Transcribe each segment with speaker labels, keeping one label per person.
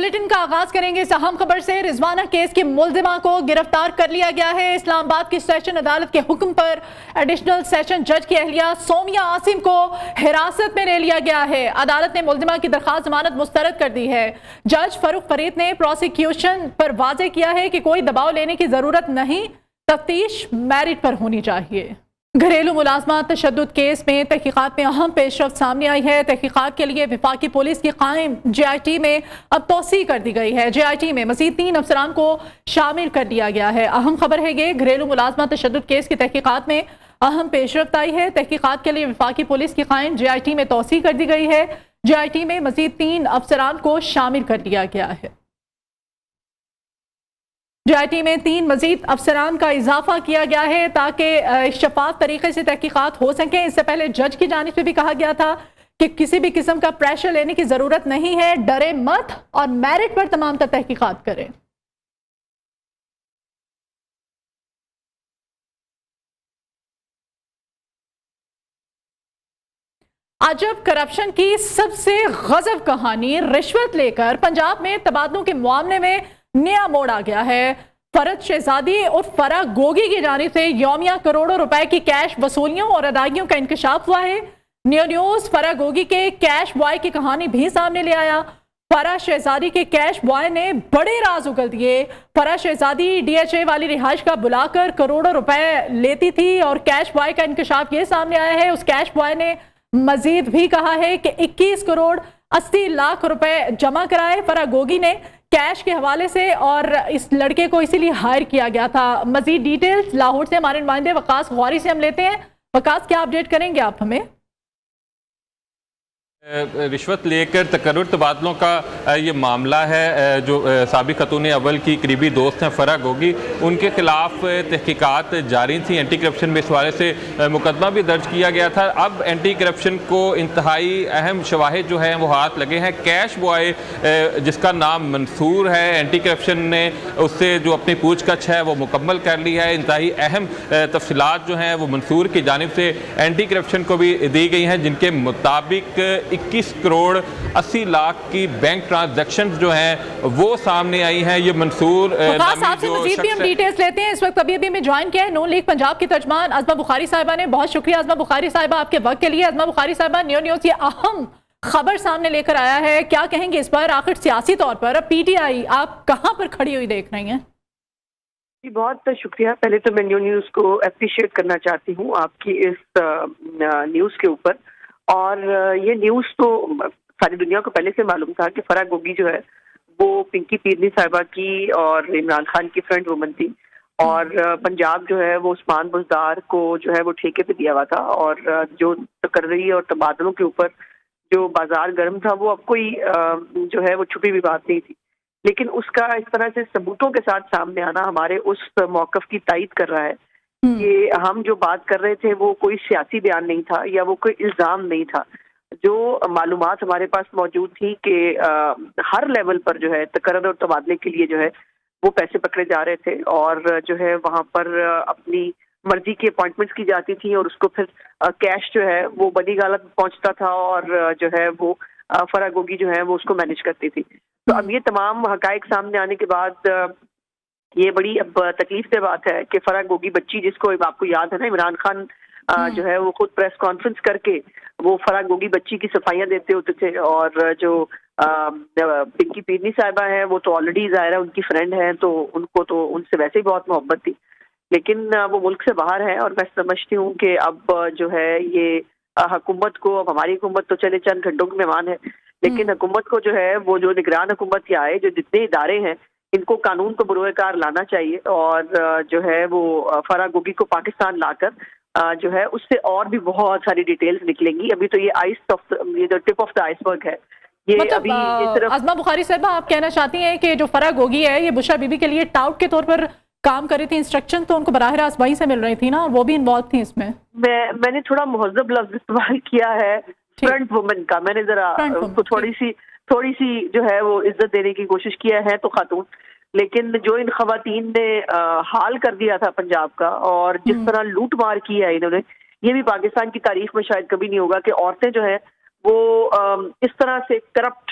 Speaker 1: Bulletin کا آغاز کریں گے اس اہم خبر سے۔ رضوانہ کیس کی ملزمہ کو گرفتار کر لیا گیا ہے۔ اسلام آباد کی سیشن عدالت کے حکم پر ایڈیشنل سیشن جج کی اہلیہ سومیہ عاصم کو حراست میں لے لیا گیا ہے۔ عدالت نے ملزمہ کی درخواست ضمانت مسترد کر دی ہے۔ جج فاروق فرید نے پروسیکیوشن پر واضح کیا ہے کہ کوئی دباؤ لینے کی ضرورت نہیں، تفتیش میرٹ پر ہونی چاہیے۔ گھریلو ملازمات تشدد کیس میں تحقیقات میں اہم پیش رفت سامنے آئی ہے۔ تحقیقات کے لیے وفاقی پولیس کی قائم جے آئی ٹی میں اب توسیع کر دی گئی ہے۔ جے آئی ٹی میں مزید 3 افسران کو شامل کر دیا گیا ہے۔ اہم خبر ہے کہ گھریلو ملازمات تشدد کیس کی تحقیقات میں اہم پیش رفت آئی ہے۔ تحقیقات کے لیے وفاقی پولیس کی قائم جے آئی ٹی میں توسیع کر دی گئی ہے۔ جے آئی ٹی میں مزید 3 افسران کو شامل کر دیا گیا ہے۔ جے آئی ٹی میں 3 مزید افسران کا اضافہ کیا گیا ہے تاکہ شفاف طریقے سے تحقیقات ہو سکیں۔ اس سے پہلے جج کی جانب سے بھی کہا گیا تھا کہ کسی بھی قسم کا پریشر لینے کی ضرورت نہیں ہے، ڈرے مت اور میرٹ پر تمام تر تحقیقات کریں۔ عجب کرپشن کی سب سے غضب کہانی، رشوت لے کر پنجاب میں تبادلوں کے معاملے میں نیا موڑ آ گیا ہے۔ فرد شہزادی اور فرح گوگی کی جانب سے یومیہ کروڑوں روپے کی کیش وصولیوں اور ادائیگیوں کا انکشاف ہوا ہے۔ نیوز فرح گوگی کے کیش بوائے کی کہانی بھی سامنے لے آیا۔ فرح شہزادی کے کیش بوائے نے بڑے راز اگل دیے۔ فرح شہزادی ڈی ایچ اے والی رہائش کا بلا کر کروڑوں روپے لیتی تھی اور کیش بوائے کا انکشاف یہ سامنے آیا ہے۔ اس کیش بوائے نے مزید بھی کہا ہے کہ 21 کروڑ 80 لاکھ روپے جمع کرائے فرح گوگی نے کیش کے حوالے سے، اور اس لڑکے کو اسی لیے ہائر کیا گیا تھا۔ مزید ڈیٹیلز لاہور سے ہمارے نمائندے وقاص غوری سے ہم لیتے ہیں۔ وقاص، کیا اپڈیٹ کریں گے آپ ہمیں؟
Speaker 2: رشوت لے کر تقرر تبادلوں کا یہ معاملہ ہے۔ جو سابق خاتون اول کی قریبی دوست ہیں فرح گوگی، ان کے خلاف تحقیقات جاری تھیں۔ اینٹی کرپشن میں اس حوالے سے مقدمہ بھی درج کیا گیا تھا۔ اب اینٹی کرپشن کو انتہائی اہم شواہد جو ہیں وہ ہاتھ لگے ہیں۔ کیش بوائے جس کا نام منصور ہے، اینٹی کرپشن نے اس سے جو اپنی پوچھ گچھ ہے وہ مکمل کر لی ہے۔ انتہائی اہم تفصیلات جو ہیں وہ منصور کی جانب سے اینٹی کرپشن کو بھی دی گئی ہیں، جن کے مطابق 21 کروڑ 80 لاکھ کی بینک ٹرانزیکشن جو ہیں وہ سامنے آئی ہیں۔ یہ منصور
Speaker 1: آپ سے مزید بھی ہم ڈیٹیلز لیتے ہیں۔ اس وقت ابھی میں جوائن کیا ہے نون لیگ پنجاب کی ترجمان عظمہ بخاری صاحبہ نے۔ بہت شکریہ عظمہ بخاری صاحبہ آپ کے وقت کے لیے۔ عظمہ بخاری صاحبہ، نیوز یہ اہم خبر سامنے لے کر آیا ہے، کیا کہیں گے اس پر؟ آخر سیاسی طور پر پی ٹی آئی آپ کہاں پر کھڑی ہوئی دیکھ رہی ہیں؟
Speaker 3: جی بہت شکریہ۔ پہلے تو میں نیوز کو اپریشیٹ کرنا چاہتی ہوں آپ کی اس نیوز کے اوپر، اور یہ نیوز تو ساری دنیا کو پہلے سے معلوم تھا کہ فرح گوگی جو ہے وہ پنکی پیرنی صاحبہ کی اور عمران خان کی فرینڈ وومن تھی، اور پنجاب جو ہے وہ عثمان بزدار کو جو ہے وہ ٹھیکے پہ دیا ہوا تھا، اور جو تقرری اور تبادلوں کے اوپر جو بازار گرم تھا وہ اب کوئی جو ہے وہ چھپی ہوئی بات نہیں تھی، لیکن اس کا اس طرح سے ثبوتوں کے ساتھ سامنے آنا ہمارے اس موقف کی تائید کر رہا ہے کہ ہم جو بات کر رہے تھے وہ کوئی سیاسی بیان نہیں تھا یا وہ کوئی الزام نہیں تھا۔ جو معلومات ہمارے پاس موجود تھی کہ ہر لیول پر جو ہے تقرر اور تبادلے کے لیے جو ہے وہ پیسے پکڑے جا رہے تھے، اور جو ہے وہاں پر اپنی مرضی کی اپوائنٹمنٹس کی جاتی تھی، اور اس کو پھر کیش جو ہے وہ بڑی غالت پہنچتا تھا، اور جو ہے وہ فرح گوگی جو ہے وہ اس کو مینیج کرتی تھی۔ تو اب یہ تمام حقائق سامنے آنے کے بعد یہ بڑی اب تکلیف دہ بات ہے کہ فرح گوگی بچی، جس کو آپ کو یاد ہے نا عمران خان جو ہے وہ خود پریس کانفرنس کر کے وہ فرح گوگی بچی کی صفائیاں دیتے ہوتے تھے، اور جو پنکی پیرنی صاحبہ ہیں وہ تو آلریڈی ظاہر ہے ان کی فرینڈ ہیں، تو ان کو تو ان سے ویسے ہی بہت محبت تھی، لیکن وہ ملک سے باہر ہے، اور میں سمجھتی ہوں کہ اب جو ہے یہ حکومت کو، اب ہماری حکومت تو چلے چند گھنٹوں کے مہمان ہے، لیکن حکومت کو جو ہے وہ جو نگران حکومت کے آئے جو جتنے ادارے ہیں ان کو قانون کو بروئے کار لانا چاہیے، اور جو ہے وہ فرح گوگی کو پاکستان لا کر جو ہے اس سے اور بھی بہت ساری ڈیٹیلز نکلیں گی۔ ابھی تو یہ ٹپ آف دا آئس برگ ہے۔
Speaker 1: مطلب عظمہ بخاری صاحبہ آپ کہنا چاہتی ہیں کہ جو فرح گوگی ہے یہ بشرا بی بی کے لیے ٹاؤٹ کے طور پر کام کر رہی تھی، انسٹرکشن تو ان کو براہ راست وہیں سے مل رہی تھی نا، اور وہ بھی انوالو تھی اس میں؟
Speaker 3: میں نے تھوڑا مہذب لفظ استعمال کیا ہے فرنٹ وومن کا، میں نے ذرا ان کو تھوڑی سی جو ہے وہ عزت دینے کی کوشش کیا ہے تو خاتون، لیکن جو ان خواتین نے حال کر دیا تھا پنجاب کا، اور جس طرح لوٹ مار کی ہے انہوں نے، یہ بھی پاکستان کی تاریخ میں شاید کبھی نہیں ہوگا کہ عورتیں جو ہیں وہ اس طرح سے کرپٹ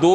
Speaker 2: 2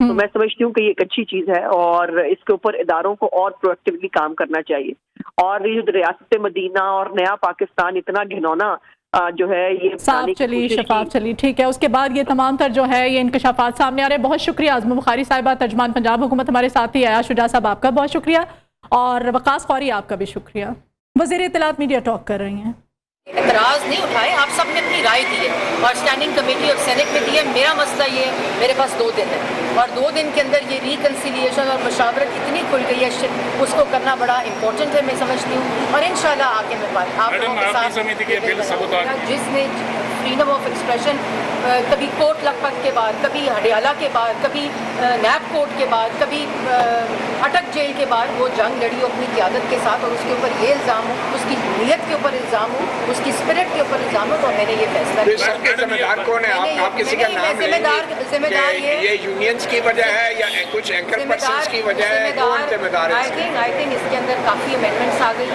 Speaker 3: تو میں سمجھتی ہوں کہ یہ ایک اچھی چیز ہے اور اس کے اوپر اداروں کو اور پرویکٹیولی کام کرنا چاہیے. اور یہ جو ریاست مدینہ اور نیا پاکستان اتنا گھنونا جو ہے یہ
Speaker 1: صاف چلی شفاف چلی, ٹھیک ہے. اس کے بعد یہ تمام تر جو ہے یہ انکشافات سامنے آ رہے ہیں. بہت شکریہ عظمی بخاری صاحبہ, ترجمان پنجاب حکومت. ہمارے ساتھی عیاض شجاع صاحب آپ کا بہت شکریہ, اور وقاص قوری آپ کا بھی شکریہ. وزیر اطلاعات میڈیا ٹاک کر رہی ہیں.
Speaker 4: اعتراض نہیں اٹھائے, آپ سب نے اپنی رائے دی ہے اور اسٹینڈنگ کمیٹی اور سینٹ میں دی ہے. میرا مسئلہ یہ ہے, میرے پاس 2 دن ہے اور 2 دن کے اندر یہ ریکنسیلیشن اور مشاورت اتنی کھل گئی ہے, اس کو کرنا بڑا امپورٹنٹ ہے میں سمجھتی ہوں. اور انشاءاللہ آ کے میں آپ لوگوں کے ساتھ جس نے فریڈم آف ایکسپریشن کبھی کوٹ لکھپت کے بعد, کبھی ہڈیالہ کے بعد, کبھی نیب کوٹ کے بعد, کبھی اٹک جیل کے بعد وہ جنگ لڑی اپنی قیادت کے ساتھ, اور اس کے اوپر یہ الزام ہو, اس کی نیت کے اوپر الزام ہو, اس کی اسپرٹ کے اوپر الزام ہو, تو میں نے یہ فیصلہ کیا.
Speaker 5: ذمہ دار کون ہے؟ آپ کسی کا نام
Speaker 4: ذمہ دار
Speaker 5: یہ یونینز کی وجہ ہے یا کچھ اینکر پرسنز کی وجہ ہے؟ کون ذمہ دار ہے؟
Speaker 4: آئی تھنک اس کے اندر کافی امینڈمنٹس آ گئی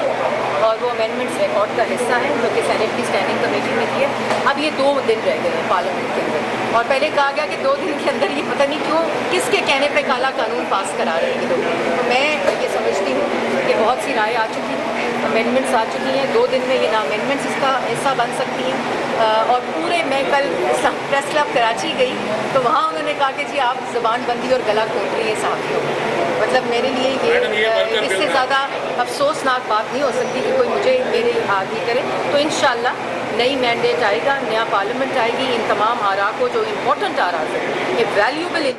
Speaker 4: اور وہ امینڈمنٹس ریکارڈ کا حصہ ہیں جو کہ سینٹ کی اسٹینڈنگ کمیٹی میں کی ہے. اب یہ 2 دن رہ گئے ہیں پارلیمنٹ کے اندر, اور پہلے کہا گیا کہ 2 دن کے اندر یہ پتہ نہیں کیوں کس کے کہنے پہ کالا قانون پاس کرا رہے ہیں لوگ. تو میں یہ سمجھتی ہوں کہ بہت سی رائے آ چکی ہیں, امینڈمنٹس آ چکی ہیں. 2 دن میں یہ امینڈمنٹس اس کا حصہ بن سکتی ہیں. اور پورے میں کل پریس کلب کراچی گئی تو وہاں انہوں نے کہا کہ جی آپ زبان بندی اور گلا گھونٹ رہی ہیں صحافیوں. مطلب میرے لیے یہ اس سے زیادہ افسوسناک بات نہیں ہو سکتی کہ کوئی مجھے میرے آگے کرے. تو انشاءاللہ نئی مینڈیٹ آئے گا, نیا پارلیمنٹ آئے گی, ان تمام آراء کو جو امپورٹنٹ آراء ہے, یہ ویلیوبل.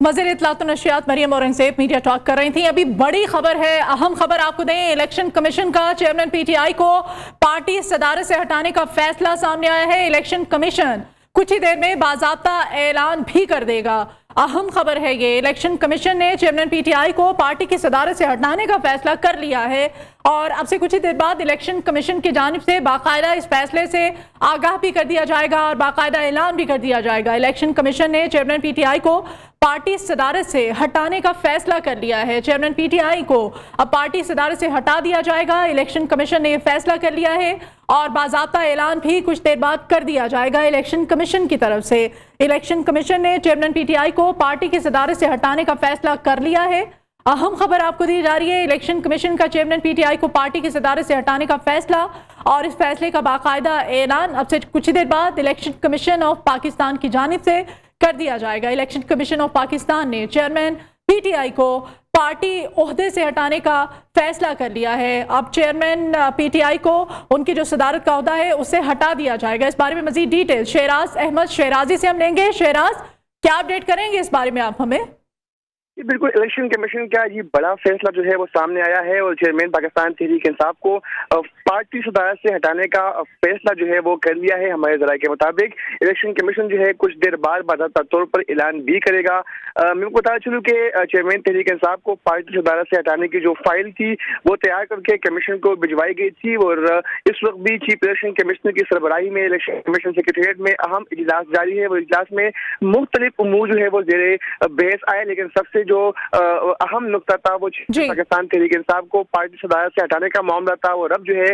Speaker 1: وزیر اطلاعات و نشریات مریم اورنگزیب میڈیا ٹاک کر رہی تھیں. ابھی بڑی خبر ہے, اہم خبر آپ کو دیں. الیکشن کمیشن کا چیئرمین پی ٹی آئی کو پارٹی صدارت سے ہٹانے کا فیصلہ سامنے آیا ہے. الیکشن کمیشن کچھ ہی دیر میں باضابطہ اعلان بھی کر دے گا. اہم خبر ہے یہ, الیکشن کمیشن نے چیئرمین پی ٹی آئی کو پارٹی کی صدارت سے ہٹانے کا فیصلہ کر لیا ہے, اور اب سے کچھ ہی دیر بعد الیکشن کمیشن کی جانب سے باقاعدہ اس فیصلے سے آگاہ بھی کر دیا جائے گا اور باقاعدہ اعلان بھی کر دیا جائے گا. الیکشن کمیشن نے چیئرمین پی ٹی آئی کو پارٹی صدارت سے ہٹانے کا فیصلہ کر لیا ہے. چیئرمین پی ٹی آئی کو اب پارٹی صدارت سے ہٹا دیا جائے گا. الیکشن کمیشن نے یہ فیصلہ کر لیا ہے اور باضابطہ اعلان بھی کچھ دیر بعد کر دیا جائے گا الیکشن کمیشن کی طرف سے. الیکشن کمیشن نے چیئرمین پی ٹی آئی کو پارٹی کی صدارت سے ہٹانے کا فیصلہ کر لیا ہے. اہم خبر آپ کو دی جا رہی ہے, الیکشن کمیشن کا چیئرمین پی ٹی آئی کو پارٹی کی صدارت سے ہٹانے کا فیصلہ اور اس فیصلے کا باقاعدہ اعلان اب سے کچھ ہی دیر بعد الیکشن کمیشن آف پاکستان کی جانب سے کر دیا جائے گا. الیکشن کمیشن آف پاکستان نے چیئرمین پی ٹی آئی کو پارٹی عہدے سے ہٹانے کا فیصلہ کر لیا ہے. اب چیئرمین پی ٹی آئی کو ان کی جو صدارت کا عہدہ ہے اسے ہٹا دیا جائے گا. اس بارے میں مزید ڈیٹیل شہراز احمد شہرازی سے ہم لیں گے. شہراز, کیا اپڈیٹ کریں گے اس بارے میں آپ ہمیں؟
Speaker 6: بالکل, الیکشن کمیشن کا یہ بڑا فیصلہ جو ہے وہ سامنے آیا ہے اور چیئرمین پاکستان تحریک انصاف کو پارٹی صدارت سے ہٹانے کا فیصلہ جو ہے وہ کر لیا ہے. ہمارے ذرائع کے مطابق الیکشن کمیشن جو ہے کچھ دیر بعد باضابطہ طور پر اعلان بھی کرے گا. میں کو بتا چلوں کہ چیئرمین تحریک انصاف کو پارٹی صدارت سے ہٹانے کی جو فائل تھی وہ تیار کر کے کمیشن کو بھجوائی گئی تھی, اور اس وقت بھی چیف الیکشن کمشنر کی سربراہی میں الیکشن کمیشن سیکریٹریٹ میں اہم اجلاس جاری ہے. وہ اجلاس میں مختلف امور جو ہے وہ زیر بحث آئے, لیکن سب سے جو اہم نقطہ تھا وہ پاکستان تحریک انصاف کو پارٹی صدارت سے ہٹانے کا معاملہ تھا. اور اب جو ہے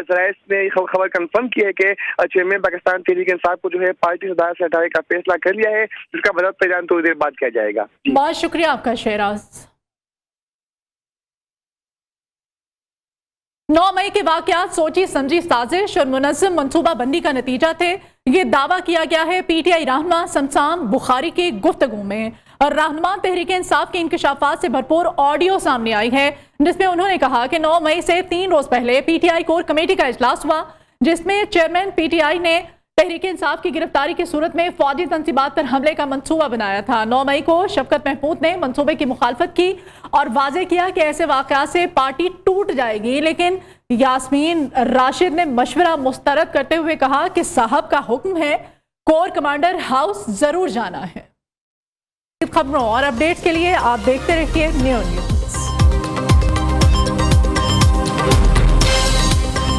Speaker 6: ذرائع نے خبر کنفرم کی ہے کہ چیئرمین پاکستان تحریک انصاف کو جو ہے پارٹی صدارت سے ہٹانے کا فیصلہ کر لیا ہے, جس کا باضابطہ اعلان تھوڑی دیر بعد کیا جائے گا.
Speaker 1: بہت شکریہ آپ کا شہراز. 9 مئی کے واقعات سوچی سمجھی سازش اور منظم منصوبہ بندی کا نتیجہ تھے, یہ دعویٰ کیا گیا ہے پی ٹی آئی رہنما سمسام بخاری کی گفتگو میں. اور رہنما تحریک انصاف کے انکشافات سے بھرپور آڈیو سامنے آئی ہے, جس میں انہوں نے کہا کہ 9 مئی سے 3 روز پہلے P T I core committee کا اجلاس ہوا, جس میں چیئرمین پی ٹی آئی نے تحریک انصاف کی گرفتاری کی صورت میں فوجی تنصیبات پر حملے کا منصوبہ بنایا تھا. 9 مئی کو شفقت محمود نے منصوبے کی مخالفت کی اور واضح کیا کہ ایسے واقعات سے پارٹی ٹوٹ جائے گی, لیکن یاسمین راشد نے مشورہ مسترد کرتے ہوئے کہا کہ صاحب کا حکم ہے, کور کمانڈر ہاؤس ضرور جانا ہے. خبروں اور اپڈیٹس کے لیے آپ دیکھتے رہیے نیو نیوز.